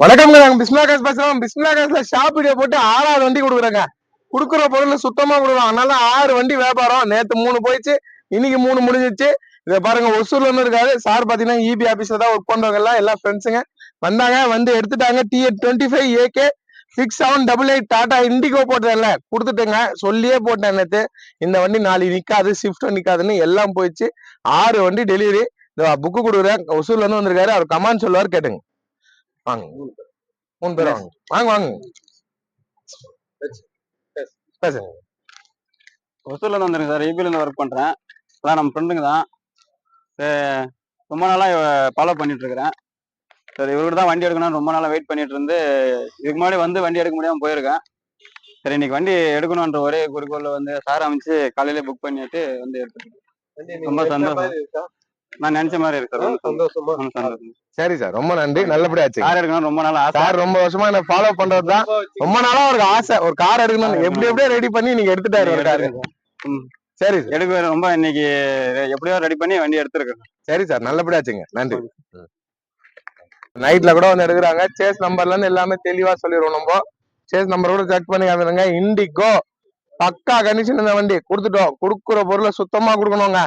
வணக்கம்ங்க. நாங்க பிஸ்மிலா காசு பேசுறோம். பிஸ்மிலா காசுல ஷாப் வீடியோ போட்டு 6வது வண்டி கொடுக்குறேங்க. குடுக்குற பொருள் சுத்தமா கொடுக்குறோம். அதனால 6 வண்டி வியாபாரம். நேத்து 3 போயிடுச்சு, இன்னைக்கு 3 முடிஞ்சிச்சு. இதை பாருங்க, ஒசூர்ல இருந்து இருக்காரு சார். பாத்தீங்கன்னா இபி ஆபீஸ்ல தான் ஒர்க் பண்றவங்க எல்லாம் ஃப்ரெண்ட்ஸுங்க வந்தாங்க, வந்து எடுத்துட்டாங்க. TN25AK 6788 Tata indigo போட்டேன்ல, கொடுத்துட்டேங்க. சொல்லியே போட்டேன் நேத்து. இந்த வண்டி நாளைக்கு நிக்காது, ஷிஃப்ட் நிக்காதுன்னு எல்லாம் போயிடுச்சு. 6 வண்டி டெலிவரி. புக்கு கொடுக்குறேன். ஒசூர்ல இருந்து வந்திருக்காரு. அவர் கமான் சொல்லுவார், கேட்டுங்க. வாங்க, 3 பேர் வாங்க. வாங்க வாங்க பேசுங்க. ஒசூர்ல இருந்து வந்துருங்க சார். EBல இருந்து ஒர்க் பண்றேன். அதான் நம்ம ஃப்ரெண்டுங்க தான். ரொம்ப நாளா ஃபாலோ பண்ணிட்டு இருக்கிறேன். சரி, இவர்கிட்ட தான் வண்டி எடுக்கணும் ரொம்ப நாளா வெயிட் பண்ணிட்டு இருந்து இதுக்கு முன்னாடி வந்து வண்டி எடுக்க முடியாம போயிருக்கேன். சரி, இன்னைக்கு வண்டி எடுக்கணும்ன்ற ஒரே குறிக்கோள்ல வந்து சார் அமைச்சு காலையில புக் பண்ணிட்டு வந்து எடுத்துட்டு ரொம்ப சந்தோஷம். நான் நினைச்ச மாதிரி இருக்கு சார். சந்தோஷம். சரி சார், ரொம்ப நன்றி. நல்லபடியா ஆச்சு. கார் எடுக்கணும் ரொம்ப நாளா ஆசை. சார் ரொம்ப வருஷமா என்ன ஃபாலோ பண்றதுதான். ரொம்ப நாளா ஒரு ஆசை, ஒரு கார் எடுக்கணும். எப்படியே ரெடி பண்ணி நீங்க எடுத்துட்டாரு ஒரு காரு. சரி சார், எடுக்க ரொம்ப இன்னைக்கு எப்படியோ ரெடி பண்ணி வண்டி எடுத்துருக்கேன். சரி சார், நல்லபடியா ஆச்சுங்க. நன்றி. நைட்ல கூட வந்து எடுக்கிறாங்க. சேஸ் நம்பர்ல இருந்து எல்லாமே தெளிவா சொல்லிடுவோம். நம்ம சேஸ் நம்பர் கூட செக் பண்ணி காமிடுங்க. இண்டிகோ பக்கா கண்டிஷன். இந்த வண்டி கொடுத்துட்டோம். கொடுக்குற பொருளை சுத்தமா கொடுக்கணுங்க.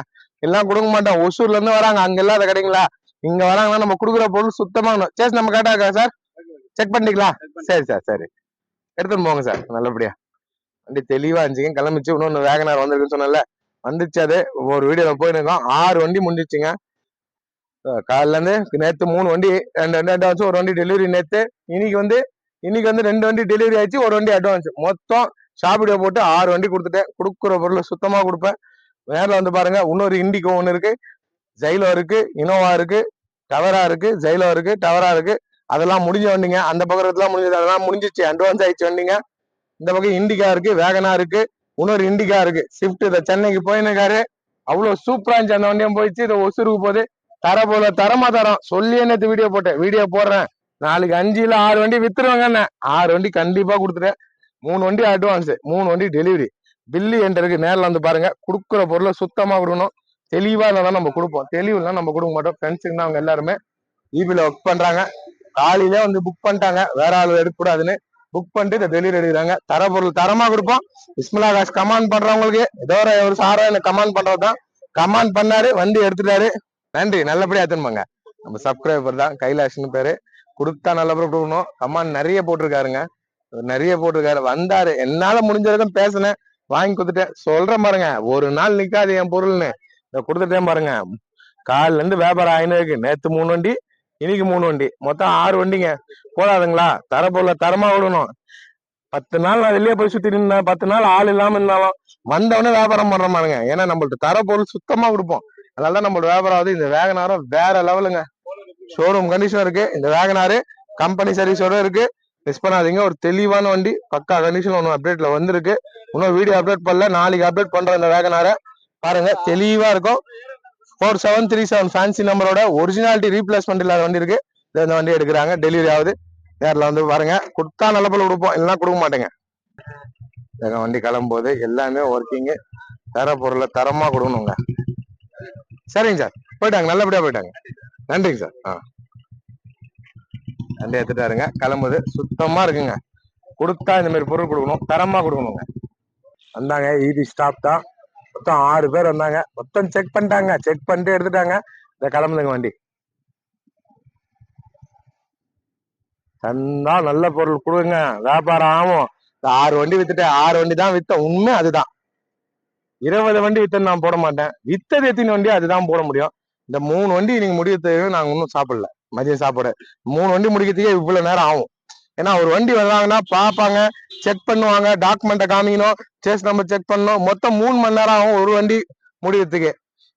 எல்லாம் கொடுக்க மாட்டோம். ஒசூர்ல இருந்து வராங்க, அங்க இல்லாத கிடைங்களா, இங்க வராங்கன்னா நம்ம கொடுக்குற பொருள் சுத்தமா. சேஸ் நம்ம கரெக்டா இருக்கா சார்? செக் பண்ணிக்கலாம். சரி சார், சரி, எடுத்துன்னு போங்க சார். நல்லபடியா வண்டி தெளிவா இருந்துச்சுங்க. கிளம்பிச்சு. இன்னொன்னு வேகனார் வந்திருக்குன்னு சொன்னல, வந்துச்சு. அது ஒரு வீடியோல போயிருக்கோம். 6 வண்டி முடிஞ்சிச்சுங்க. காலைல இருந்து நேத்து 3 வண்டி, ரெண்டு அட்வான்ஸ், ஒரு வண்டி டெலிவரி நேத்து. இன்னைக்கு வந்து 2 வண்டி டெலிவரி ஆயிடுச்சு, ஒரு வண்டி அட்வான்ஸ். மொத்தம் ஷாப் வீடியோ போட்டு 6 வண்டி கொடுத்துட்டேன். கொடுக்குற பொருளை சுத்தமா கொடுப்பேன். நேரில் வந்து பாருங்க. இன்னொரு இண்டிகோ ஒன்று இருக்கு, ஜைலோ இருக்கு, இனோவா இருக்கு, டவரா இருக்கு, ஜைலோ இருக்கு, டவரா இருக்கு. அதெல்லாம் முடிஞ்ச வண்டிங்க. அந்த பக்கத்துலாம் முடிஞ்சது, அதெல்லாம் முடிஞ்சிச்சு, அட்வான்ஸ் ஆயிடுச்சு வண்டிங்க. இந்த பக்கம் இண்டிகா இருக்கு, வேகனா இருக்கு, இன்னொரு இண்டிகா இருக்கு, ஸ்விஃப்ட். இதை சென்னைக்கு போயினுக்காரு. அவ்வளவு சூப்பரா இருந்துச்சு அந்த வண்டியும். போயிடுச்சு. இதை ஒசூருக்கு போகுது. தரமா தரம் சொல்லி நேற்று வீடியோ போட்டேன். வீடியோ போடுறேன். நாளைக்கு 5 இல்ல 6 வண்டி வித்துருவாங்க. 6 வண்டி கண்டிப்பா கொடுத்துட்டேன். 3 வண்டி அட்வான்ஸ், 3 வண்டி டெலிவரி. பில்லு என்கிட்ட இருக்கு. நேரில் வந்து பாருங்க. கொடுக்குற பொருளை சுத்தமா கொடுக்கணும். தெளிவா இருந்தாலும் நம்ம கொடுப்போம். தெளிவுனா நம்ம கொடுக்க மாட்டோம். ஃப்ரெண்ட்ஸுக்கு தான் அவங்க எல்லாருமே இபில ஒர்க் பண்றாங்க. காலையிலே வந்து புக் பண்ணிட்டாங்க, வேற ஆள் எடுக்கக்கூடாதுன்னு. புக் பண்ணிட்டு இதை டெலிவரி எடுக்கிறாங்க. தர பொருள் தரமா கொடுப்போம். பிஸ்மிலா காசு கமாண்ட் பண்றவங்களுக்கு ஏதோ ஒரு சாரோ என்ன கமாண்ட் பண்றதுதான். கமாண்ட் பண்ணாரு, வண்டி எடுத்துட்டாரு. நன்றி. நல்லபடியா எடுத்துன்னு நம்ம சப்ஸ்கிரைபர் தான், கைலாஷ்னு பேரு. கொடுத்தா நல்லபடியா கொடுக்கணும். கமாண்ட் நிறைய போட்டிருக்காருங்க, வந்தாரு. என்னால முடிஞ்ச வரைக்கும் பேசினேன், வாங்கி கொடுத்துட்டேன். சொல்றேன் பாருங்க, ஒரு நாள் நிக்காது என் பொருள்னு. இதை கொடுத்துட்டேன் பாருங்க. காலில இருந்து வியாபாரம் ஆயினு இருக்கு. நேத்து 3 வண்டி, இன்னைக்கு 3 வண்டி, மொத்தம் 6 வண்டிங்க. போதாதுங்களா? தர பொருளை தரமா விடணும். 10 நாள் நான் வெளியே போய் சுத்தி இருந்தேன், 10 நாள் ஆள் இல்லாம இருந்தாலும் வந்தவொடனே வியாபாரம் பண்ற மாதிரிங்க. ஏன்னா நம்மள்ட்ட தர பொருள் சுத்தமா கொடுப்போம். அதனாலதான் நம்மளோட வியாபாரம் ஆகுது. இந்த வேகனாரும் வேற லெவலுங்க. ஷோரூம் கண்டிஷன் இருக்கு. இந்த வேகனாரு கம்பெனி சர்வீஸோட இருக்கு. மிஸ் பண்ணாதீங்க. ஒரு தெளிவான வண்டி, பக்கா கண்டிஷன். ஒன்று அப்டேட்ல வந்திருக்கு. இன்னும் வீடியோ அப்டேட் பண்ணல, நாளைக்கு அப்டேட் பண்றோம். இந்த வேகனார பாருங்க, தெளிவா இருக்கும். 4737 ஃபேன்சி நம்பரோட ஒரிஜினாலிட்டி ரீப்ளேஸ்மெண்ட் இல்லாத வண்டி இருக்கு. இந்த வண்டி எடுக்கிறாங்க, டெலிவரி ஆகுது. நேரில் வந்து பாருங்க. கொடுத்தா நல்ல பொருள் கொடுப்போம், இல்லைன்னா கொடுக்க மாட்டேங்க. வண்டி கிளம்பும்போது எல்லாமே ஒர்க்கிங்கு. தர பொருளை தரமா கொடுக்கணுங்க. சரிங்க சார், போயிட்டாங்க, நல்லபடியா போயிட்டாங்க. நன்றிங்க சார். வண்டி எடுத்துட்டாருங்க, கிளம்புது. சுத்தமா இருக்குங்க. கொடுத்தா இந்த மாதிரி பொருள் கொடுக்கணும், தரமா கொடுக்கணுங்க. வந்தாங்க, ஈபி ஸ்டாப் தான். மொத்தம் 6 பேர் வந்தாங்க. மொத்தம் செக் பண்ணிட்டாங்க. செக் பண்ணிட்டு எடுத்துட்டாங்க. இதை கிளம்புதுங்க வண்டி. தந்தா நல்ல பொருள் கொடுங்க, வியாபாரம் ஆகும். 6 வண்டி வித்துட்டு 6 வண்டி தான் வித்த. உண்மை அதுதான். 20 வண்டி வித்தன்னு நான் போட மாட்டேன். வித்தது எத்தனை வண்டி அதுதான் போட முடியும். இந்த 3 வண்டி நீங்க முடிக்கிறதுக்கு நாங்க இன்னும் சாப்பிடல, மதியம் சாப்பாடு. 3 வண்டி முடிக்கிறதுக்கே இவ்வளவு நேரம் ஆகும். ஏன்னா ஒரு வண்டி வர்றாங்கன்னா பார்ப்பாங்க, செக் பண்ணுவாங்க, டாக்குமெண்ட்டை காமிக்கணும், சேஸ் நம்பர் செக் பண்ணணும். மொத்தம் 3 மணி நேரம் ஆகும் ஒரு வண்டி முடிக்கிறதுக்கு.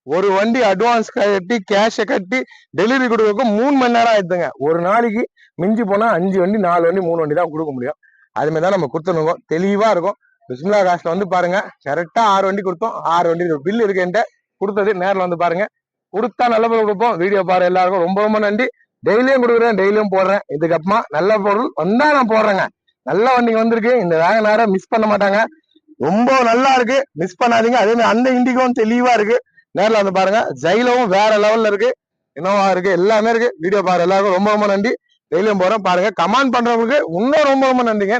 ஒரு வண்டி அட்வான்ஸ் கட்டி கேஷை கட்டி டெலிவரி கொடுக்க 3 மணி நேரம் ஆயிடுதுங்க. ஒரு நாளைக்கு மிஞ்சி போனா 5 வண்டி 4 வண்டி 3 வண்டி தான் கொடுக்க முடியும். அதுமாதிரி தான் நம்ம கொடுத்துருக்கோம். தெளிவா இருக்கும். பிஸ்மிலா காசுல வந்து பாருங்க, கரெக்டா 6 வண்டி கொடுத்தோம். 6 வண்டி பில் இருக்கு என்கிட்ட. கொடுத்தது நேரில் வந்து பாருங்க. கொடுத்தா நல்ல பொருள் கொடுப்போம். வீடியோ பாரு எல்லாருக்கும் ரொம்ப ரொம்ப நன்றி. டெய்லியும் கொடுக்குறேன், டெய்லியும் போடுறேன். இதுக்கப்புறமா நல்ல பொருள் வந்தா நான் போடுறேங்க. நல்ல வண்டிங்க வந்திருக்கு. இந்த வேகனார மிஸ் பண்ண மாட்டாங்க. ரொம்ப நல்லா இருக்கு, மிஸ் பண்ணாதீங்க. அதே மாதிரி அந்த இண்டிகோவும் தெளிவா இருக்கு. நேரில் வந்து பாருங்க. ஜைலவும் வேற லெவல்ல இருக்கு, இனோவா இருக்கு, எல்லாமே இருக்கு. வீடியோ பாரு எல்லாருக்கும் ரொம்ப ரொம்ப நன்றி. டெய்லியும் போறோம் பாருங்க. கமெண்ட் பண்றவங்களுக்கு இன்னும் ரொம்ப ரொம்ப நன்றிங்க.